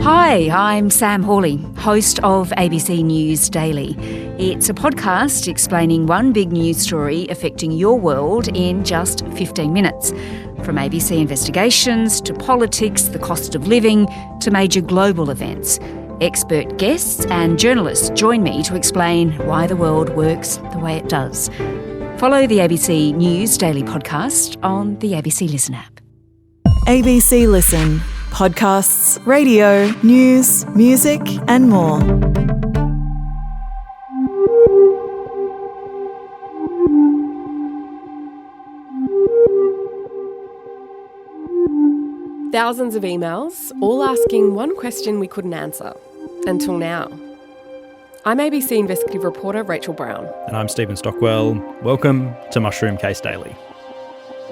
Hi, I'm Sam Hawley, host of ABC News Daily. It's a podcast explaining one big news story affecting your world in just 15 minutes. From ABC investigations to politics, the cost of living, to major global events. Expert guests and journalists join me to explain why the world works the way it does. Follow the ABC News Daily podcast on the ABC Listen app. ABC Listen. Podcasts, radio, news, music and more. Thousands of emails, all asking one question we couldn't answer. Until now. I'm ABC investigative reporter Rachael Brown. And I'm Stephen Stockwell. Welcome to Mushroom Case Daily.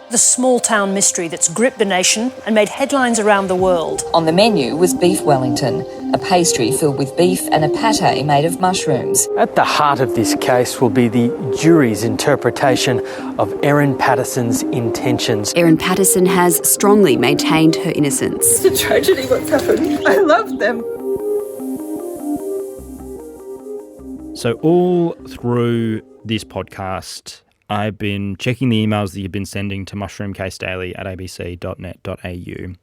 The small-town mystery that's gripped the nation and made headlines around the world. On the menu was beef Wellington, a pastry filled with beef and a pâté made of mushrooms. At the heart of this case will be the jury's interpretation of Erin Patterson's intentions. Erin Patterson has strongly maintained her innocence. It's a tragedy what's happened. I love them. So all through this podcast, I've been checking the emails that you've been sending to mushroomcasedaily at abc.net.au.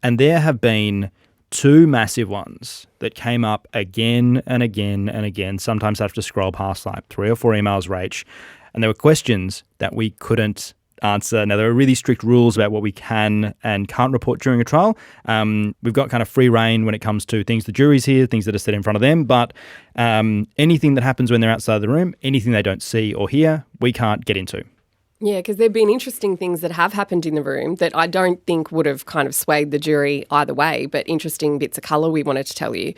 And there have been two massive ones that came up again and again and again. Sometimes I have to scroll past like 3 or 4 emails, Rach. And there were questions that we couldn't answer. Now, there are really strict rules about what we can and can't report during a trial. We've got kind of free reign when it comes to things the jury's hear, things that are said in front of them. But anything that happens when they're outside the room, anything they don't see or hear, we can't get into. Yeah, because there have been interesting things that have happened in the room that I don't think would have kind of swayed the jury either way, but interesting bits of colour we wanted to tell you.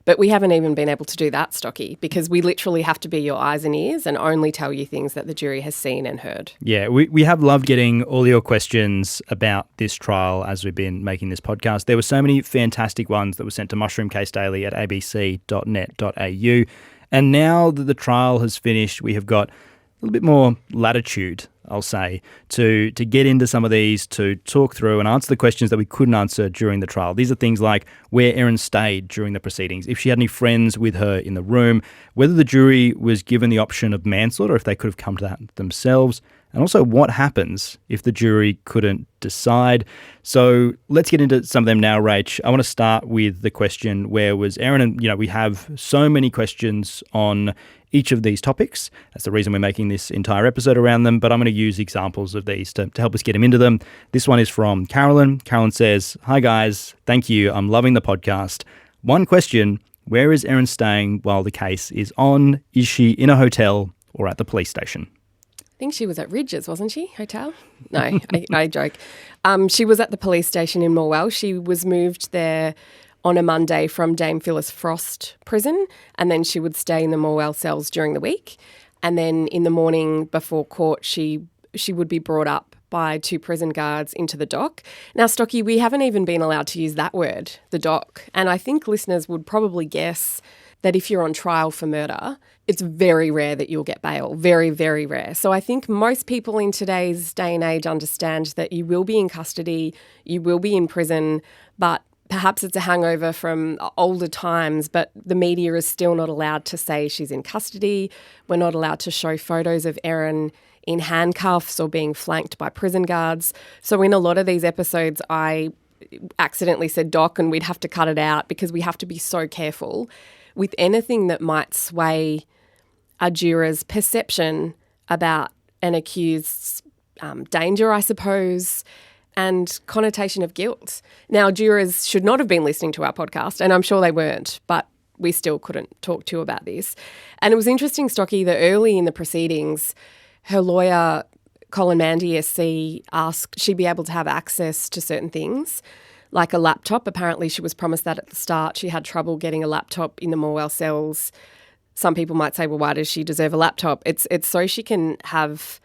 But we haven't even been able to do that, Stocky, because we literally have to be your eyes and ears and only tell you things that the jury has seen and heard. Yeah, we have loved getting all your questions about this trial as we've been making this podcast. There were so many fantastic ones that were sent to mushroomcasedaily at abc.net.au. And now that the trial has finished, we have got a little bit more latitude, I'll say, to get into some of these, to talk through and answer the questions that we couldn't answer during the trial. These are things like where Erin stayed during the proceedings, if she had any friends with her in the room, whether the jury was given the option of manslaughter, if they could have come to that themselves, and also what happens if the jury couldn't decide. So let's get into some of them now, Rach. I want to start with the question, where was Erin? And, we have so many questions on each of these topics. That's the reason we're making this entire episode around them, but I'm going to use examples of these to help us get them into them. This one is from Carolyn. Carolyn says, "Hi guys, thank you. I'm loving the podcast. One question, where is Erin staying while the case is on? Is she in a hotel or at the police station?" I think she was at Ridges, wasn't she? Hotel? No, I joke. She was at the police station in Morwell. She was moved there on a Monday from Dame Phyllis Frost prison, and then she would stay in the Morwell cells during the week. And then in the morning before court, she would be brought up by 2 prison guards into the dock. Now, Stocky, we haven't even been allowed to use that word, the dock. And I think listeners would probably guess that if you're on trial for murder, it's very rare that you'll get bail. Very, very rare. So I think most people in today's day and age understand that you will be in custody, you will be in prison, but perhaps it's a hangover from older times, but the media is still not allowed to say she's in custody. We're not allowed to show photos of Erin in handcuffs or being flanked by prison guards. So in a lot of these episodes, I accidentally said doc, and we'd have to cut it out because we have to be so careful with anything that might sway a juror's perception about an accused's danger, I suppose, and connotation of guilt. Now, jurors should not have been listening to our podcast, and I'm sure they weren't, but we still couldn't talk to you about this. And it was interesting, Stocky, that early in the proceedings, her lawyer, Colin Mandy, SC, asked she'd be able to have access to certain things, like a laptop. Apparently she was promised that at the start. She had trouble getting a laptop in the Morwell cells. Some people might say, well, why does she deserve a laptop? It's so she can have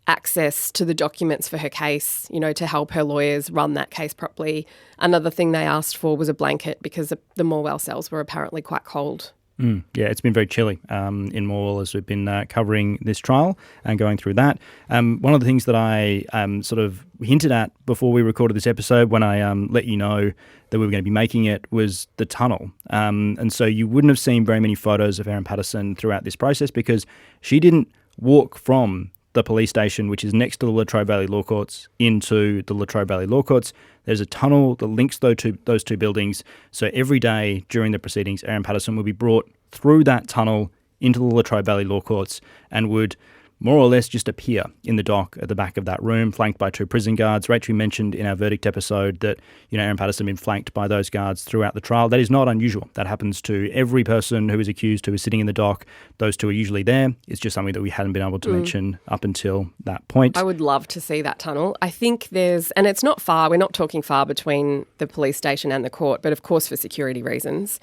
access to the documents for her case, to help her lawyers run that case properly. Another thing they asked for was a blanket because the Morwell cells were apparently quite cold Yeah, it's been very chilly in Morwell as we've been covering this trial and going through that. One of the things that I sort of hinted at before we recorded this episode when I let you know that we were going to be making it was the tunnel. And so you wouldn't have seen very many photos of Erin Patterson throughout this process because she didn't walk from the police station, which is next to the Latrobe Valley Law Courts, into the Latrobe Valley Law Courts. There's a tunnel that links those two buildings. So every day during the proceedings, Erin Patterson would be brought through that tunnel into the Latrobe Valley Law Courts and would more or less just appear in the dock at the back of that room, flanked by 2 prison guards. Rachel mentioned in our verdict episode that, Erin Patterson had been flanked by those guards throughout the trial. That is not unusual. That happens to every person who is accused who is sitting in the dock. Those 2 are usually there. It's just something that we hadn't been able to mention up until that point. I would love to see that tunnel. I think and it's not far, we're not talking far between the police station and the court, but of course for security reasons.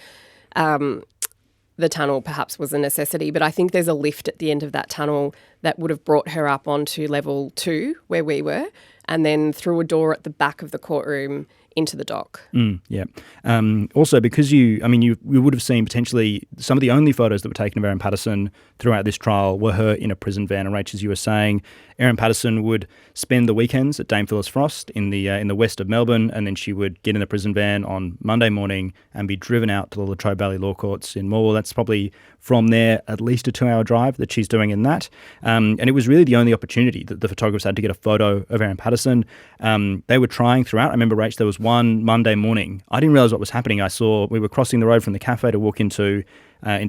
The tunnel perhaps was a necessity, but I think there's a lift at the end of that tunnel that would have brought her up onto level 2 where we were and then through a door at the back of the courtroom into the dock. Yeah. Also, because you would have seen potentially some of the only photos that were taken of Erin Patterson throughout this trial were her in a prison van. And Rach, as you were saying, Erin Patterson would spend the weekends at Dame Phyllis Frost in the west of Melbourne, and then she would get in the prison van on Monday morning and be driven out to the Latrobe Valley Law Courts in Morwell. That's probably from there at least a 2-hour drive that she's doing in that. And it was really the only opportunity that the photographers had to get a photo of Erin Patterson. They were trying throughout. I remember, Rach, there was one Monday morning. I didn't realise what was happening. We were crossing the road from the cafe to walk into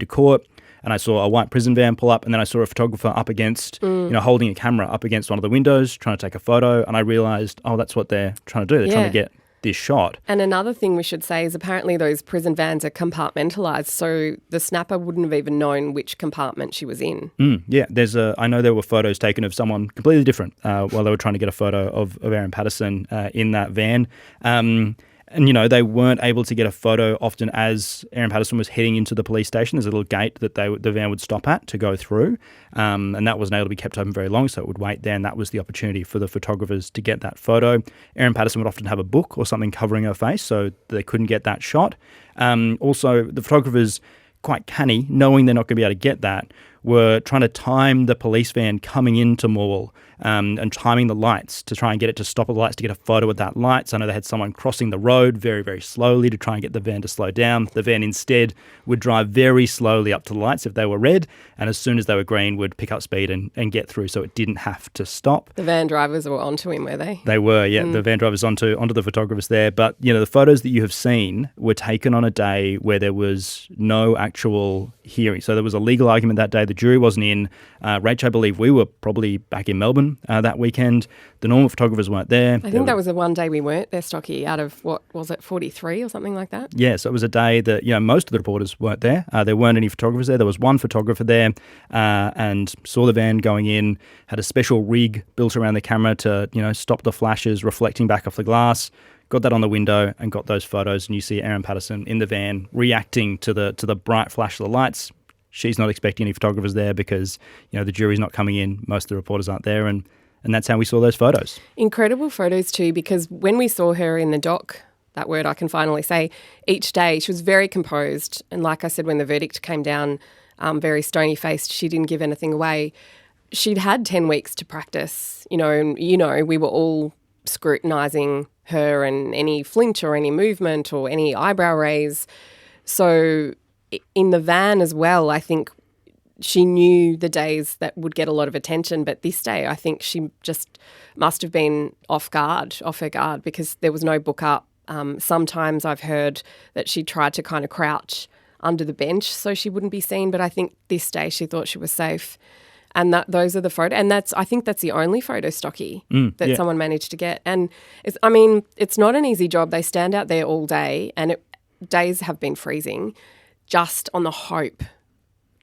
court, and I saw a white prison van pull up, and then I saw a photographer up against, holding a camera up against one of the windows, trying to take a photo, and I realised, that's what they're trying to do. They're trying to get this shot. And another thing we should say is apparently those prison vans are compartmentalised, so the snapper wouldn't have even known which compartment she was in. Yeah, I know there were photos taken of someone completely different while they were trying to get a photo of Erin Patterson in that van. And, they weren't able to get a photo often as Erin Patterson was heading into the police station. There's a little gate that the van would stop at to go through. And that wasn't able to be kept open very long, so it would wait there. And that was the opportunity for the photographers to get that photo. Erin Patterson would often have a book or something covering her face, so they couldn't get that shot. Also, the photographers, quite canny, knowing they're not going to be able to get that, were trying to time the police van coming into Morwell and timing the lights to try and get it to stop at the lights to get a photo of that lights. I know they had someone crossing the road very, very slowly to try and get the van to slow down. The van instead would drive very slowly up to the lights if they were red, and as soon as they were green would pick up speed and get through, so it didn't have to stop. The van drivers were onto him, were they? They were, yeah. The van drivers onto the photographers there. But, the photos that you have seen were taken on a day where there was no actual hearing. So there was a legal argument that day. The jury wasn't in. Rach, I believe we were probably back in Melbourne that weekend. The normal photographers weren't there. I think that was the one day we weren't there, Stocky, out of, 43 or something like that? Yeah, so it was a day that, most of the reporters weren't there. There weren't any photographers there. There was one photographer there and saw the van going in, had a special rig built around the camera to, stop the flashes reflecting back off the glass. Got that on the window and got those photos, and you see Erin Patterson in the van reacting to the bright flash of the lights. She's not expecting any photographers there because, the jury's not coming in. Most of the reporters aren't there, and that's how we saw those photos. Incredible photos too, because when we saw her in the dock, that word I can finally say, each day she was very composed. And like I said, when the verdict came down, very stony-faced, she didn't give anything away. She'd had 10 weeks to practice, and, we were all scrutinising her and any flinch or any movement or any eyebrow raise. So in the van as well, I think she knew the days that would get a lot of attention, but this day I think she just must have been off her guard, because there was no book up. Sometimes I've heard that she tried to kind of crouch under the bench so she wouldn't be seen, but I think this day she thought she was safe. And those are the photos. And I think that's the only photo, Stocky, that someone managed to get. And it's not an easy job. They stand out there all day, and days have been freezing, just on the hope,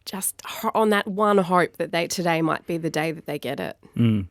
just on that one hope that today might be the day that they get it.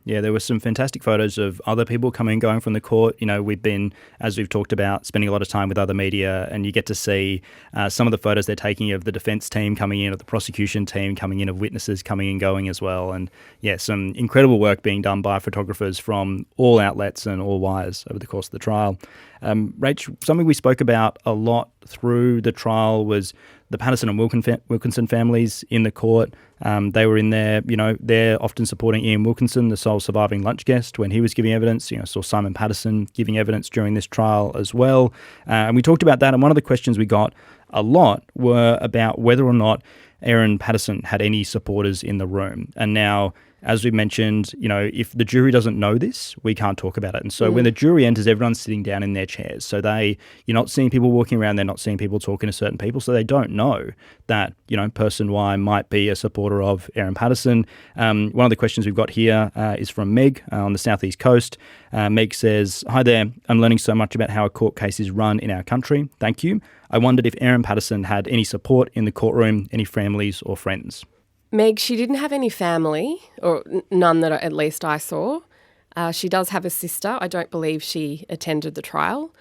Yeah, there were some fantastic photos of other people coming and going from the court. We've been, as we've talked about, spending a lot of time with other media, and you get to see some of the photos they're taking of the defence team coming in, of the prosecution team coming in, of witnesses coming and going as well. And yeah, some incredible work being done by photographers from all outlets and all wires over the course of the trial. Rach, something we spoke about a lot through the trial was the Patterson and Wilkinson families in the court. They were in there, they're often supporting Ian Wilkinson, the sole surviving lunch guest, when he was giving evidence. Saw Simon Patterson giving evidence during this trial as well. And we talked about that. And one of the questions we got a lot were about whether or not Erin Patterson had any supporters in the room. And now, as we mentioned, if the jury doesn't know this, we can't talk about it. And so when the jury enters, everyone's sitting down in their chairs. So you're not seeing people walking around, they're not seeing people talking to certain people. So they don't know that, person Y might be a supporter of Erin Patterson. One of the questions we've got here is from Meg on the Southeast Coast. Meg says, "Hi there, I'm learning so much about how a court case is run in our country. Thank you. I wondered if Erin Patterson had any support in the courtroom, any families or friends." Meg, she didn't have any family, or none that at least I saw. She does have a sister. I don't believe she attended the trial.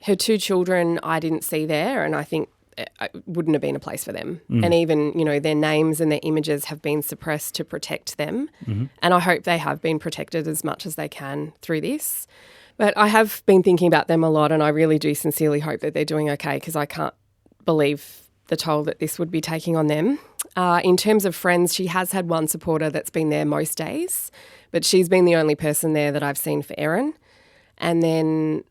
Her 2 children I didn't see there, and I think it wouldn't have been a place for them. And even, their names and their images have been suppressed to protect them. And I hope they have been protected as much as they can through this. But I have been thinking about them a lot, and I really do sincerely hope that they're doing okay, because I can't believe the toll that this would be taking on them. In terms of friends, she has had one supporter that's been there most days, but she's been the only person there that I've seen for Erin. And then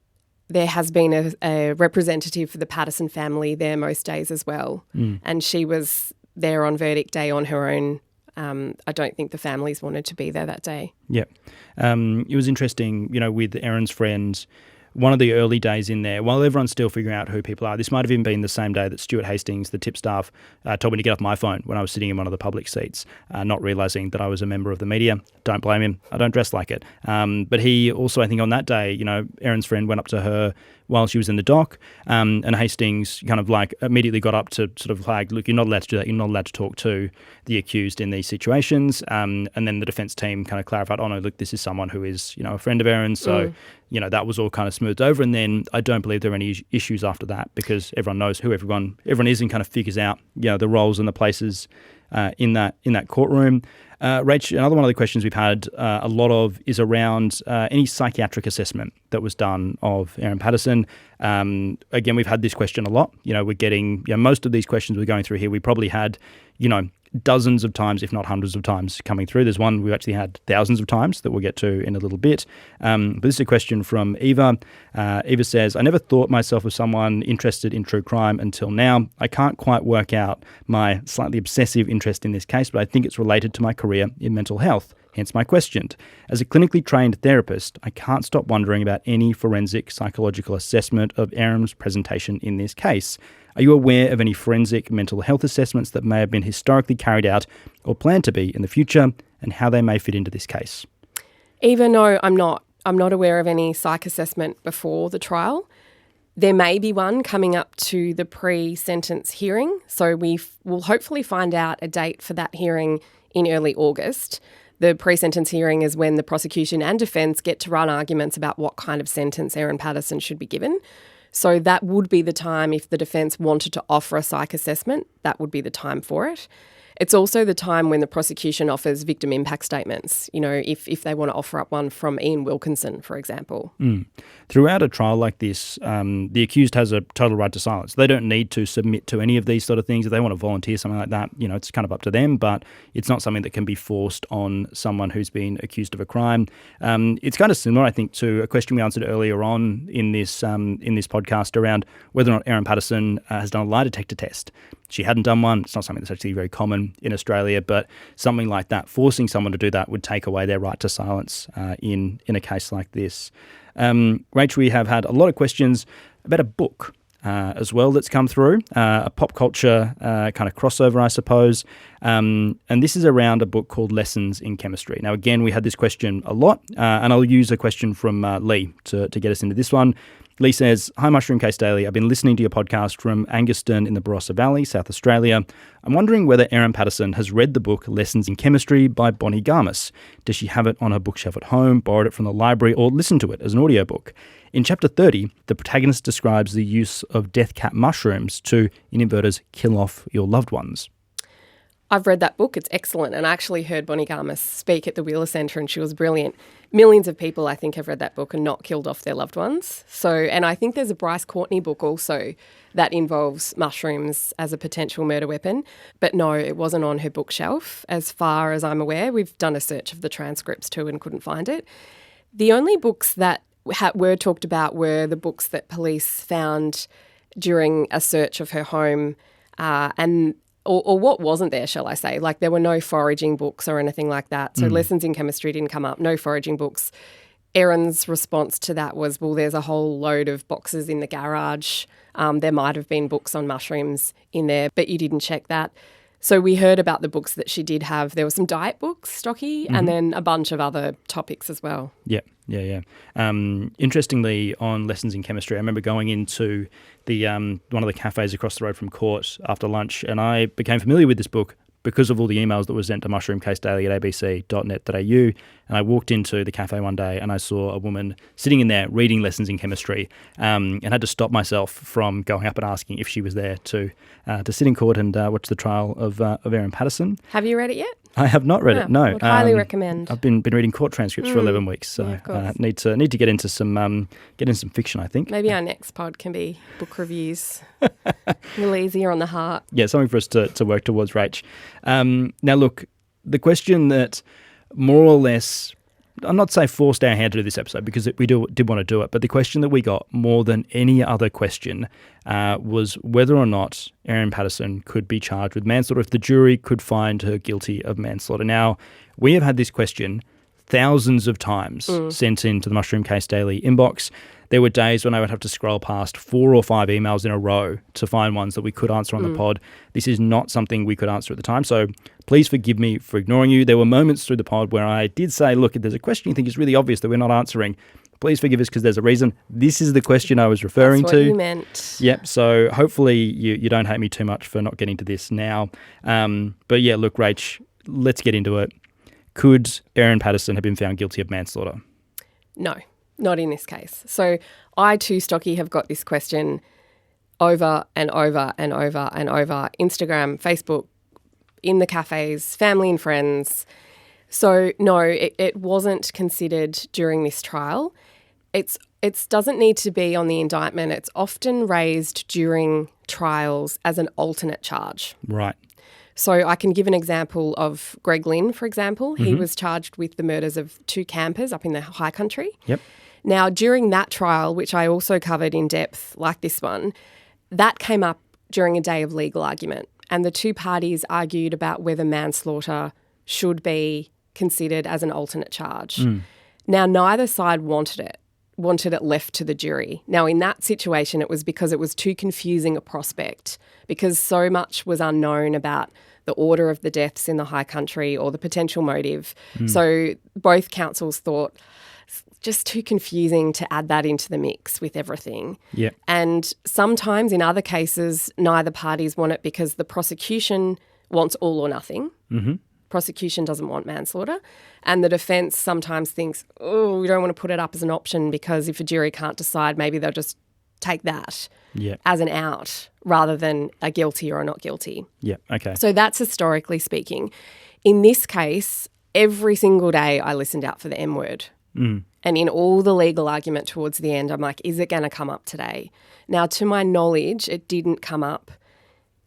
there has been a representative for the Patterson family there most days as well. And she was there on verdict day on her own. I don't think the families wanted to be there that day. Yeah. It was interesting, with Erin's friends, one of the early days in there, while everyone's still figuring out who people are, this might have even been the same day that Stuart Hastings, the tip staff, told me to get off my phone when I was sitting in one of the public seats, not realising that I was a member of the media. Don't blame him. I don't dress like it. But he also, I think on that day, Erin's friend went up to her while she was in the dock, and Hastings kind of immediately got up to sort of look, you're not allowed to do that. You're not allowed to talk to the accused in these situations. And then the defence team kind of clarified, oh no, look, this is someone who is, a friend of Erin's. So, that was all kind of smoothed over. And then I don't believe there were any issues after that, because everyone knows who everyone is and kind of figures out, the roles and the places in that courtroom. Rach, another one of the questions we've had a lot of is around any psychiatric assessment that was done of Erin Patterson. Again, we've had this question a lot. We're getting most of these questions we're going through here. We probably had, dozens of times, if not hundreds of times coming through. There's one we've actually had thousands of times that we'll get to in a little bit. But this is a question from Eva. Eva says, "I never thought myself as someone interested in true crime until now. I can't quite work out my slightly obsessive interest in this case, but I think it's related to my career in mental health. Hence my question. As a clinically trained therapist, I can't stop wondering about any forensic psychological assessment of Erin's presentation in this case. Are you aware of any forensic mental health assessments that may have been historically carried out or planned to be in the future, and how they may fit into this case?" Eva, no, I'm not. I'm not aware of any psych assessment before the trial. There may be one coming up to the pre-sentence hearing, so we will hopefully find out a date for that hearing in early August. The pre-sentence hearing is when the prosecution and defence get to run arguments about what kind of sentence Erin Patterson should be given. So that would be the time, if the defence wanted to offer a psych assessment, that would be the time for it. It's also the time when the prosecution offers victim impact statements, if they want to offer up one from Ian Wilkinson, for example. Throughout a trial like this, the accused has a total right to silence. They don't need to submit to any of these sort of things. If they want to volunteer something like that, it's kind of up to them, but it's not something that can be forced on someone who's been accused of a crime. It's kind of similar, I think, to a question we answered earlier on in this podcast around whether or not Erin Patterson has done a lie detector test. She hadn't done one. It's not something that's actually very common in Australia, but something like that, forcing someone to do that, would take away their right to silence in a case like this. Rach, we have had a lot of questions about a book as well that's come through, a pop culture kind of crossover, I suppose. And this is around a book called Lessons in Chemistry. Now, again, we had this question a lot, and I'll use a question from Lee to get us into this one. Lee says, "Hi, Mushroom Case Daily. I've been listening to your podcast from Anguston in the Barossa Valley, South Australia. I'm wondering whether Erin Patterson has read the book Lessons in Chemistry by Bonnie Garmis. Does she have it on her bookshelf at home, borrowed it from the library, or listened to it as an audiobook? In chapter 30, the protagonist describes the use of death cap mushrooms to, in inverters, kill off your loved ones." I've read that book. It's excellent. And I actually heard Bonnie Garmis speak at the Wheeler Centre, and she was brilliant. millions of people, I think, have read that book and not killed off their loved ones. So, and I think there's a Bryce Courtney book also that involves mushrooms as a potential murder weapon. But no, it wasn't on her bookshelf, as far as I'm aware. We've done a search of the transcripts too and couldn't find it. The only books that were talked about were the books that police found during a search of her home, or what wasn't there, shall I say. Like, there were no foraging books or anything like that. So lessons in chemistry didn't come up, no foraging books. Erin's response to that was, well, there's a whole load of boxes in the garage. There might have been books on mushrooms in there, but you didn't check that. So we heard about the books that she did have. There were some diet books, Stocky, and then a bunch of other topics as well. Yeah. Interestingly, on lessons in chemistry, I remember going into the one of the cafes across the road from court after lunch, and I became familiar with this book because of all the emails that were sent to mushroomcasedaily at abc.net.au. And I walked into the cafe one day and I saw a woman sitting in there reading lessons in chemistry, and had to stop myself from going up and asking if she was there to sit in court and watch the trial of Erin Patterson. Have you read it yet? I have not read it, no. I would highly recommend. I've been reading court transcripts for 11 weeks, so need to get into some fiction, I think. Maybe our next pod can be book reviews. A little easier on the heart. Yeah, something for us to work towards, Rach. Now, look, the question that more or less, I'm not saying forced our hand to do this episode because we did want to do it, but the question that we got more than any other question was whether or not Erin Patterson could be charged with manslaughter if the jury could find her guilty of manslaughter. Now, we have had this question thousands of times sent into the Mushroom Case Daily inbox. There were days when I would have to scroll past 4 or 5 emails in a row to find ones that we could answer on the pod. This is not something we could answer at the time, so please forgive me for ignoring you. There were moments through the pod where I did say, look, if there's a question you think is really obvious that we're not answering, please forgive us because there's a reason. This is the question I was referring to. That's what you meant. Yep, so hopefully you don't hate me too much for not getting to this now. But yeah, look, Rach, let's get into it. Could Erin Patterson have been found guilty of manslaughter? No. Not in this case. So I too, Stocky, have got this question over and over and over and over. Instagram, Facebook, in the cafes, family and friends. So no, it wasn't considered during this trial. It doesn't need to be on the indictment. It's often raised during trials as an alternate charge. Right. So I can give an example of Greg Lynn, for example. He was charged with the murders of 2 campers up in the high country. Yep. Now, during that trial, which I also covered in depth like this one, that came up during a day of legal argument, and the 2 parties argued about whether manslaughter should be considered as an alternate charge. Now, neither side wanted it left to the jury. Now, in that situation, it was because it was too confusing a prospect, because so much was unknown about the order of the deaths in the high country or the potential motive. So both counsels thought, just too confusing to add that into the mix with everything. Yeah. And sometimes in other cases, neither parties want it because the prosecution wants all or nothing. Prosecution doesn't want manslaughter. And the defence sometimes thinks, oh, we don't want to put it up as an option because if a jury can't decide, maybe they'll just take that as an out rather than a guilty or a not guilty. Yeah, okay. So that's historically speaking. In this case, every single day I listened out for the M word. And in all the legal argument towards the end, I'm like, is it going to come up today? Now, to my knowledge, it didn't come up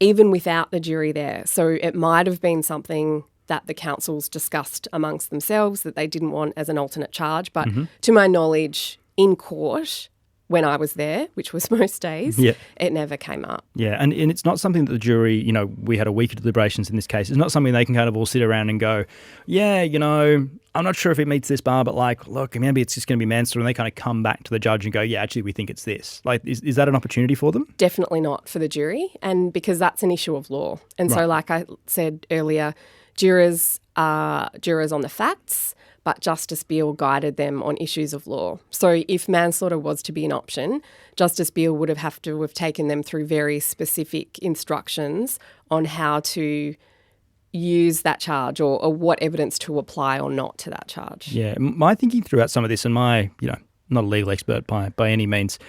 even without the jury there. So it might have been something that the counsels discussed amongst themselves that they didn't want as an alternate charge. But to my knowledge, in court, when I was there, which was most days, it never came up. Yeah, and it's not something that the jury, we had a week of deliberations in this case. It's not something they can kind of all sit around and go, yeah, I'm not sure if it meets this bar, but look, maybe it's just going to be manslaughter, and they kind of come back to the judge and go, yeah, actually, we think it's this. Is that an opportunity for them? Definitely not for the jury, and because that's an issue of law. And so, like I said earlier, jurors are jurors on the facts, but Justice Beale guided them on issues of law. So if manslaughter was to be an option, Justice Beale would have to have taken them through very specific instructions on how to use that charge or what evidence to apply or not to that charge. Yeah, my thinking throughout some of this, and my, not a legal expert by any means,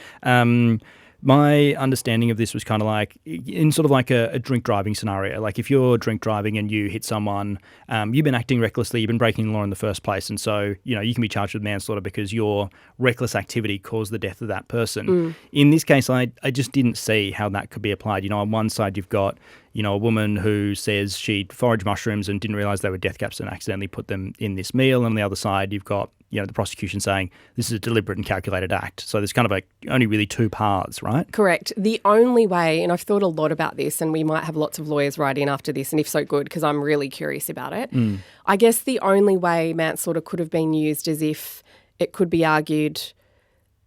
My understanding of this was kind of like in sort of like a drink driving scenario. Like if you're drink driving and you hit someone, you've been acting recklessly, you've been breaking the law in the first place. And so, you can be charged with manslaughter because your reckless activity caused the death of that person. In this case, I just didn't see how that could be applied. On one side, you've got, a woman who says she'd foraged mushrooms and didn't realise they were death caps and accidentally put them in this meal. And on the other side, you've got, the prosecution saying this is a deliberate and calculated act. So there's kind of only really two paths, right? Correct. The only way, and I've thought a lot about this, and we might have lots of lawyers write in after this, and if so, good, because I'm really curious about it. I guess the only way manslaughter could have been used is if it could be argued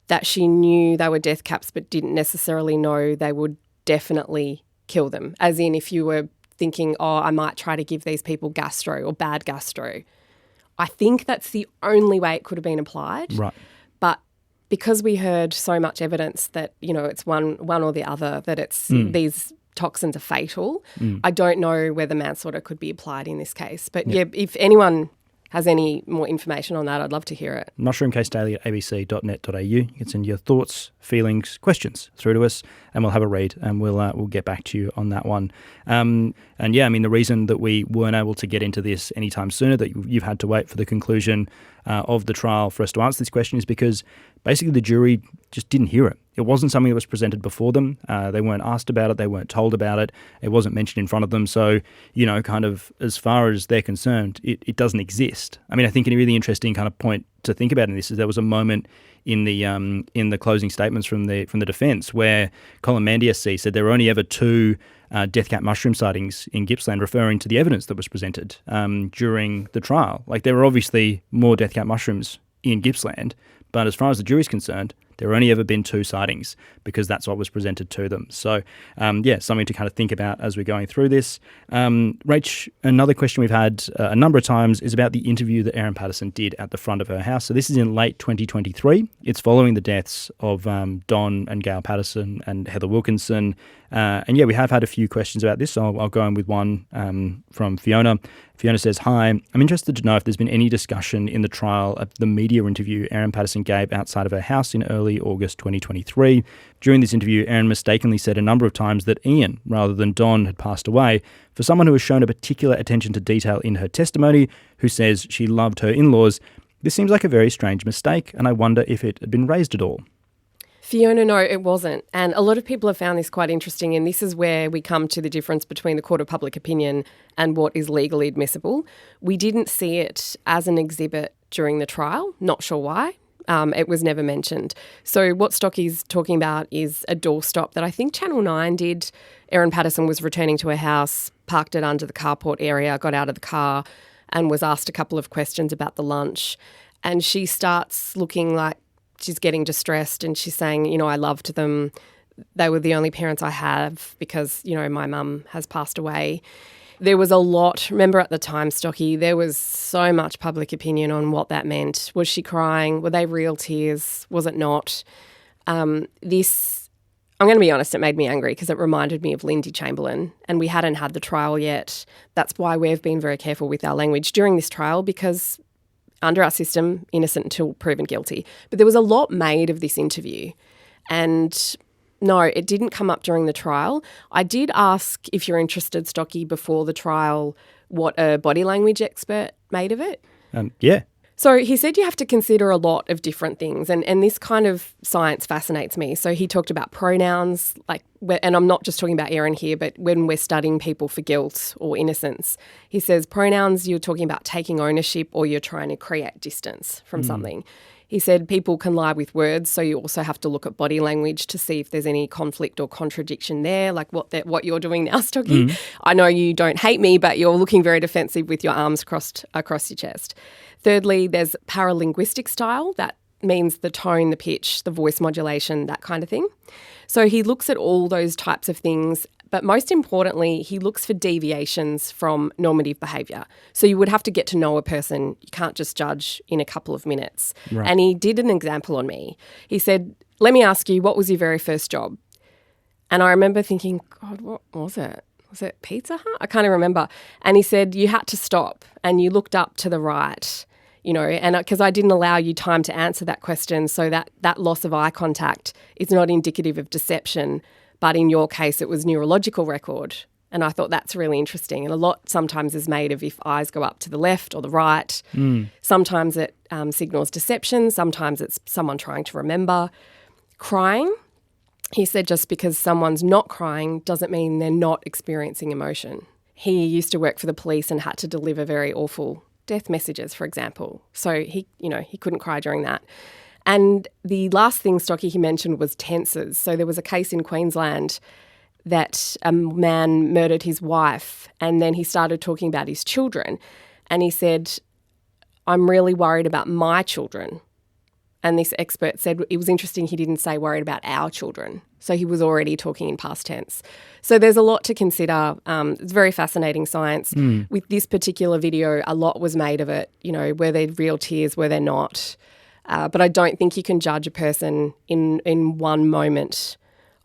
that she knew they were death caps but didn't necessarily know they would definitely kill them. As in, if you were thinking, I might try to give these people gastro or bad gastro. I think that's the only way it could have been applied. Right. But because we heard so much evidence that, it's one or the other, that it's these toxins are fatal, I don't know whether manslaughter could be applied in this case. But if anyone has any more information on that, I'd love to hear it. Mushroomcasedaily at abc.net.au. You can send your thoughts, feelings, questions through to us, and we'll have a read, and we'll get back to you on that one. The reason that we weren't able to get into this anytime sooner, that you've had to wait for the conclusion of the trial for us to answer this question, is because basically the jury just didn't hear it. It wasn't something that was presented before them. They weren't asked about it. They weren't told about it. It wasn't mentioned in front of them. So, kind of as far as they're concerned, it doesn't exist. I mean, I think a really interesting kind of point to think about in this is there was a moment in the closing statements from the defence where Colin Mandiassi said there were only ever two death cap mushroom sightings in Gippsland, referring to the evidence that was presented during the trial. Like, there were obviously more death cap mushrooms in Gippsland, but as far as the jury's concerned, there have only ever been two sightings because that's what was presented to them. So, something to kind of think about as we're going through this. Rach, another question we've had a number of times is about the interview that Erin Patterson did at the front of her house. So this is in late 2023. It's following the deaths of Don and Gail Patterson and Heather Wilkinson. We have had a few questions about this, so I'll go in with one from Fiona. Fiona says, "Hi, I'm interested to know if there's been any discussion in the trial of the media interview Erin Patterson gave outside of her house in early August 2023. During this interview, Erin mistakenly said a number of times that Ian, rather than Don, had passed away. For someone who has shown a particular attention to detail in her testimony, who says she loved her in-laws, this seems like a very strange mistake, and I wonder if it had been raised at all." Fiona, no, it wasn't. And a lot of people have found this quite interesting, and this is where we come to the difference between the court of public opinion and what is legally admissible. We didn't see it as an exhibit during the trial, not sure why. It was never mentioned. So what Stocky's talking about is a doorstop that I think Channel 9 did. Erin Patterson was returning to her house, parked it under the carport area, got out of the car and was asked a couple of questions about the lunch. And she starts looking like she's getting distressed, and she's saying, I loved them. They were the only parents I have because, my mum has passed away. There was a lot. Remember at the time, Stocky, there was so much public opinion on what that meant. Was she crying? Were they real tears? Was it not? I'm going to be honest, it made me angry because it reminded me of Lindy Chamberlain, and we hadn't had the trial yet. That's why we've been very careful with our language during this trial, because under our system, innocent until proven guilty. But there was a lot made of this interview, and no, it didn't come up during the trial. I did ask, if you're interested, Stocky, before the trial, what a body language expert made of it. Yeah. So he said you have to consider a lot of different things, and this kind of science fascinates me. So he talked about pronouns, and I'm not just talking about Erin here, but when we're studying people for guilt or innocence, he says pronouns, you're talking about taking ownership or you're trying to create distance from something. He said people can lie with words, so you also have to look at body language to see if there's any conflict or contradiction there, like what you're doing now, Stocky. I know you don't hate me, but you're looking very defensive with your arms crossed across your chest. Thirdly, there's paralinguistic style. That means the tone, the pitch, the voice modulation, that kind of thing. So he looks at all those types of things, but most importantly, he looks for deviations from normative behaviour. So you would have to get to know a person. You can't just judge in a couple of minutes. Right. And he did an example on me. He said, "Let me ask you, what was your very first job?" And I remember thinking, God, what was it? Was it Pizza Hut? I can't even remember. And he said, you had to stop and you looked up to the right. and because I didn't allow you time to answer that question, so that loss of eye contact is not indicative of deception, but in your case it was neurological record. And I thought that's really interesting. And a lot sometimes is made of if eyes go up to the left or the right. Sometimes it signals deception. Sometimes it's someone trying to remember. Crying, he said just because someone's not crying doesn't mean they're not experiencing emotion. He used to work for the police and had to deliver very awful death messages, for example. So he couldn't cry during that. And the last thing, Stocky, he mentioned was tenses. So there was a case in Queensland that a man murdered his wife and then he started talking about his children and he said, I'm really worried about my children. And this expert said it was interesting he didn't say worried about our children. So he was already talking in past tense. So there's a lot to consider. It's very fascinating science. With this particular video, a lot was made of it. Were they real tears, were they not? But I don't think you can judge a person in one moment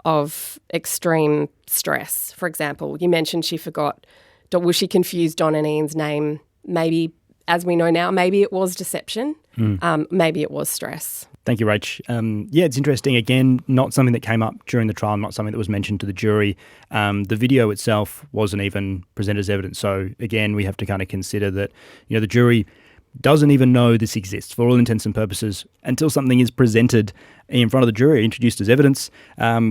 of extreme stress. For example, you mentioned she forgot, was she confused Don and Ian's name? Maybe, as we know now, maybe it was deception. Maybe it was stress. Thank you, Rach. It's interesting. Again, not something that came up during the trial, not something that was mentioned to the jury. The video itself wasn't even presented as evidence. So again, we have to kind of consider that, the jury doesn't even know this exists for all intents and purposes until something is presented in front of the jury, introduced as evidence.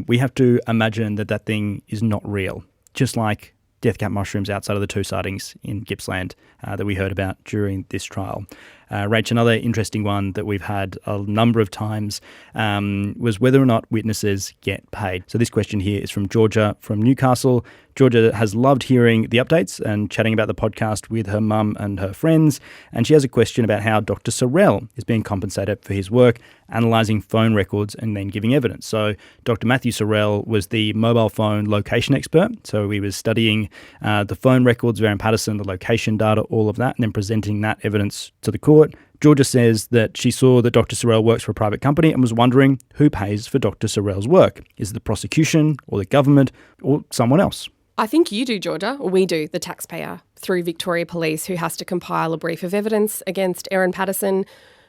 We have to imagine that thing is not real, just like death cap mushrooms outside of the 2 sightings in Gippsland that we heard about during this trial. Rach, another interesting one that we've had a number of times was whether or not witnesses get paid. So this question here is from Georgia from Newcastle. Georgia has loved hearing the updates and chatting about the podcast with her mum and her friends. And she has a question about how Dr. Sorrell is being compensated for his work analysing phone records and then giving evidence. So Dr. Matthew Sorrell was the mobile phone location expert. So he was studying the phone records of Erin Patterson, the location data, all of that, and then presenting that evidence to the court. Georgia says that she saw that Dr. Sorrell works for a private company and was wondering who pays for Dr. Sorrell's work. Is it the prosecution or the government or someone else? I think you do, Georgia, or we do, the taxpayer, through Victoria Police, who has to compile a brief of evidence against Erin Patterson.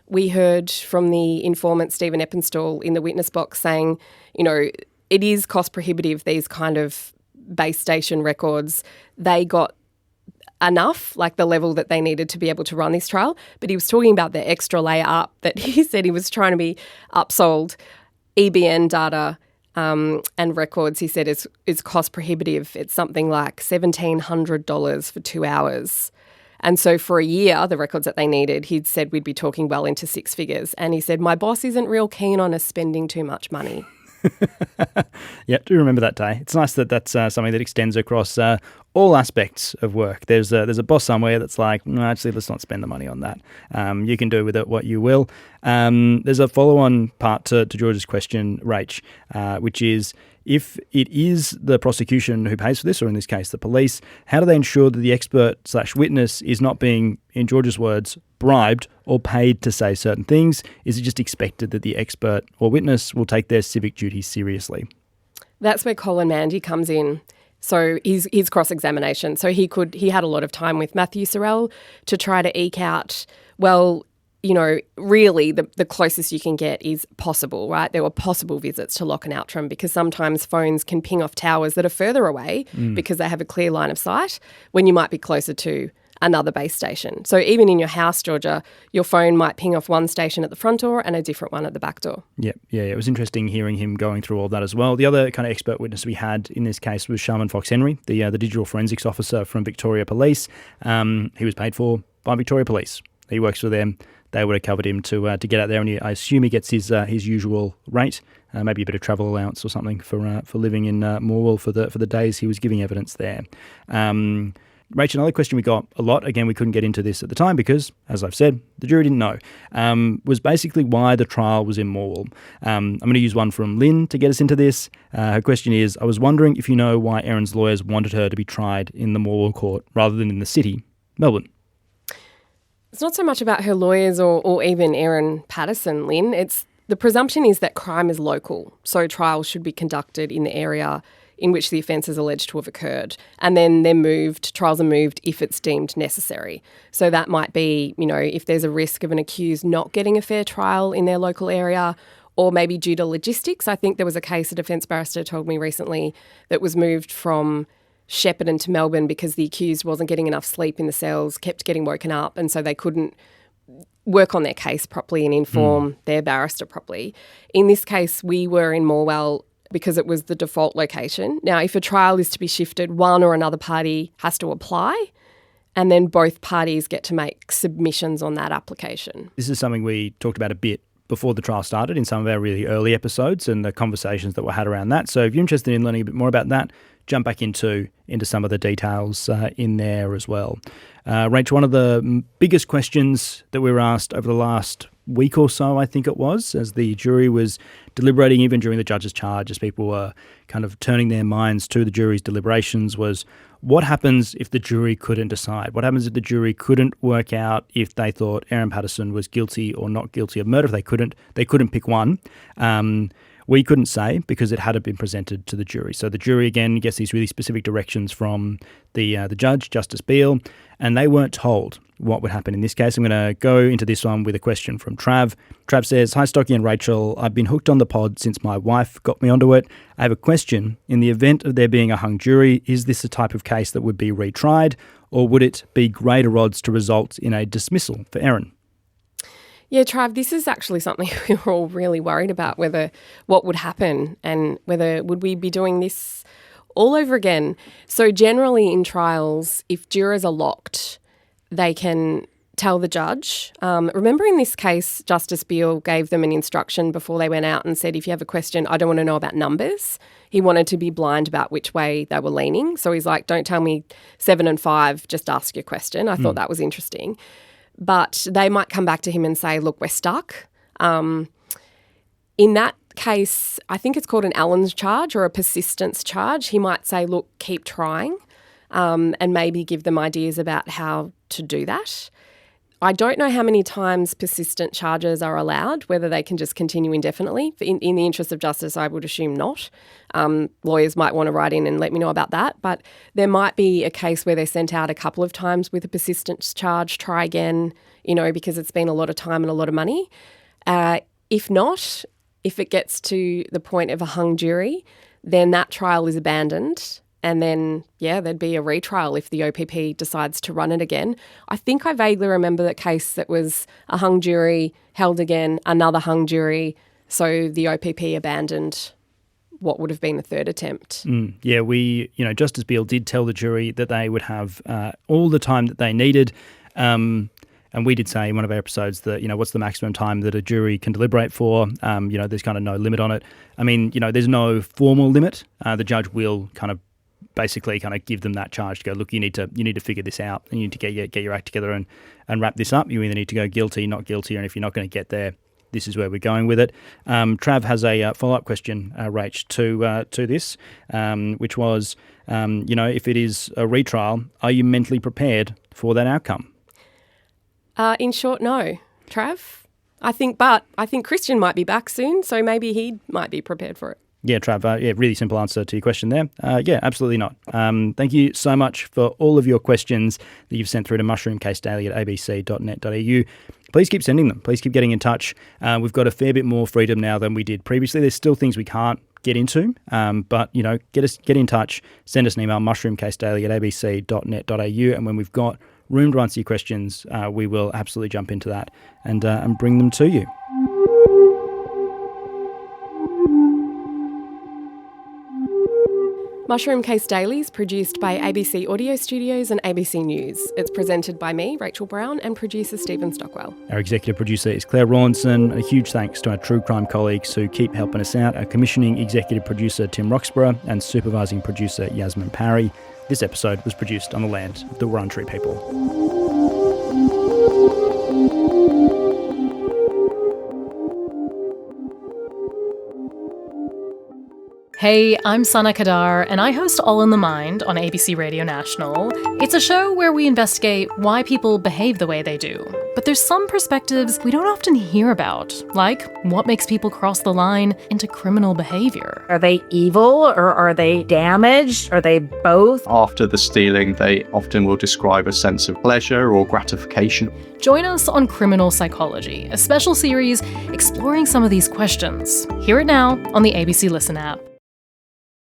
We heard from the informant, Stephen Eppenstall, in the witness box saying, it is cost prohibitive, these kind of base station records. They got enough, like the level that they needed to be able to run this trial. But he was talking about the extra layer up that he said he was trying to be upsold. EBN data and records, he said, is cost prohibitive. It's something like $1,700 for 2 hours. And so for a year, the records that they needed, he'd said we'd be talking well into 6 figures. And he said, my boss isn't real keen on us spending too much money. Yeah, do remember that day. It's nice that that's something that extends across all aspects of work. There's a boss somewhere that's like, no, actually, let's not spend the money on that. You can do with it what you will. There's a follow-on part to George's question, Rach, which is, if it is the prosecution who pays for this, or in this case, the police, how do they ensure that the expert/witness is not being, in George's words, bribed or paid to say certain things? Is it just expected that the expert or witness will take their civic duties seriously? That's where Colin Mandy comes in. So his cross-examination. So he had a lot of time with Matthew Sorrell to try to eke out, really the closest you can get is possible, right? There were possible visits to Lock and Outram because sometimes phones can ping off towers that are further away because they have a clear line of sight when you might be closer to another base station. So even in your house, Georgia, your phone might ping off one station at the front door and a different one at the back door. Yeah. It was interesting hearing him going through all that as well. The other kind of expert witness we had in this case was Sharman Fox-Henry, the digital forensics officer from Victoria Police. He was paid for by Victoria Police. He works for them. They would have covered him to get out there, and I assume he gets his usual rate, maybe a bit of travel allowance or something for living in Morwell for the days he was giving evidence there. Rachel, another question we got a lot, again, we couldn't get into this at the time because, as I've said, the jury didn't know, was basically why the trial was in Morwell. I'm going to use one from Lynn to get us into this. Her question is, I was wondering if you know why Erin's lawyers wanted her to be tried in the Morwell court rather than in the city, Melbourne. It's not so much about her lawyers or even Erin Patterson, Lynn. The presumption is that crime is local, so trials should be conducted in the area in which the offence is alleged to have occurred. And then trials are moved if it's deemed necessary. So that might be, if there's a risk of an accused not getting a fair trial in their local area, or maybe due to logistics. I think there was a case a defence barrister told me recently that was moved from Shepparton to Melbourne because the accused wasn't getting enough sleep in the cells, kept getting woken up, and so they couldn't work on their case properly and inform their barrister properly. In this case, we were in Morwell because it was the default location. Now, if a trial is to be shifted, one or another party has to apply, and then both parties get to make submissions on that application. This is something we talked about a bit before the trial started in some of our really early episodes and the conversations that were had around that. So if you're interested in learning a bit more about that, jump back into some of the details in there as well. Rachel, one of the biggest questions that we were asked over the last week or so, I think it was, as the jury was deliberating, even during the judge's charge, as people were kind of turning their minds to the jury's deliberations, was what happens if the jury couldn't decide? What happens if the jury couldn't work out if they thought Erin Patterson was guilty or not guilty of murder? If they couldn't pick one. We couldn't say because it hadn't been presented to the jury. So the jury, again, gets these really specific directions from the judge, Justice Beale, and they weren't told what would happen in this case. I'm going to go into this one with a question from Trav. Trav says, "Hi, Stocky and Rachael. I've been hooked on the pod since my wife got me onto it. I have a question. In the event of there being a hung jury, is this a type of case that would be retried, or would it be greater odds to result in a dismissal for Erin?" Yeah, Trav, this is actually something we were all really worried about, what would happen and whether would we be doing this all over again. So generally in trials, if jurors are locked, they can tell the judge. Remember in this case, Justice Beale gave them an instruction before they went out and said, if you have a question, I don't want to know about numbers. He wanted to be blind about which way they were leaning. So he's like, don't tell me 7 and 5, just ask your question. I thought that was interesting. But they might come back to him and say, look, we're stuck. In that case, I think it's called an Allen's charge or a persistence charge. He might say, look, keep trying, and maybe give them ideas about how to do that. I don't know how many times persistent charges are allowed, whether they can just continue indefinitely. In the interest of justice, I would assume not. Lawyers might want to write in and let me know about that. But there might be a case where they're sent out a couple of times with a persistence charge, try again, because it's been a lot of time and a lot of money. If not, if it gets to the point of a hung jury, then that trial is abandoned. And then, there'd be a retrial if the OPP decides to run it again. I think I vaguely remember that case that was a hung jury, held again, another hung jury. So the OPP abandoned what would have been the third attempt. Justice Beale did tell the jury that they would have all the time that they needed. And we did say in one of our episodes that, what's the maximum time that a jury can deliberate for? There's kind of no limit on it. I mean, there's no formal limit. The judge will basically give them that charge to go, look, you need to figure this out. You need to get your act together and wrap this up. You either need to go guilty, not guilty, and if you're not going to get there, this is where we're going with it. Trav has a follow-up question, Rach, to this, which was, if it is a retrial, are you mentally prepared for that outcome? In short, no, Trav. I think Christian might be back soon, so maybe he might be prepared for it. Yeah, Trav, really simple answer to your question there. Absolutely not. Thank you so much for all of your questions that you've sent through to mushroomcasedaily@abc.net.au. Please keep sending them. Please keep getting in touch. We've got a fair bit more freedom now than we did previously. There's still things we can't get into, but get in touch. Send us an email, mushroomcasedaily@abc.net.au, and when we've got room to answer your questions, we will absolutely jump into that and bring them to you. Mushroom Case Daily is produced by ABC Audio Studios and ABC News. It's presented by me, Rachael Brown, and producer Stephen Stockwell. Our executive producer is Claire Rawlinson. A huge thanks to our true crime colleagues who keep helping us out, our commissioning executive producer Tim Roxburgh and supervising producer Yasmin Parry. This episode was produced on the land of the Wurundjeri people. Hey, I'm Sana Kadar, and I host All in the Mind on ABC Radio National. It's a show where we investigate why people behave the way they do. But there's some perspectives we don't often hear about, like what makes people cross the line into criminal behavior. Are they evil or are they damaged? Are they both? After the stealing, they often will describe a sense of pleasure or gratification. Join us on Criminal Psychology, a special series exploring some of these questions. Hear it now on the ABC Listen app.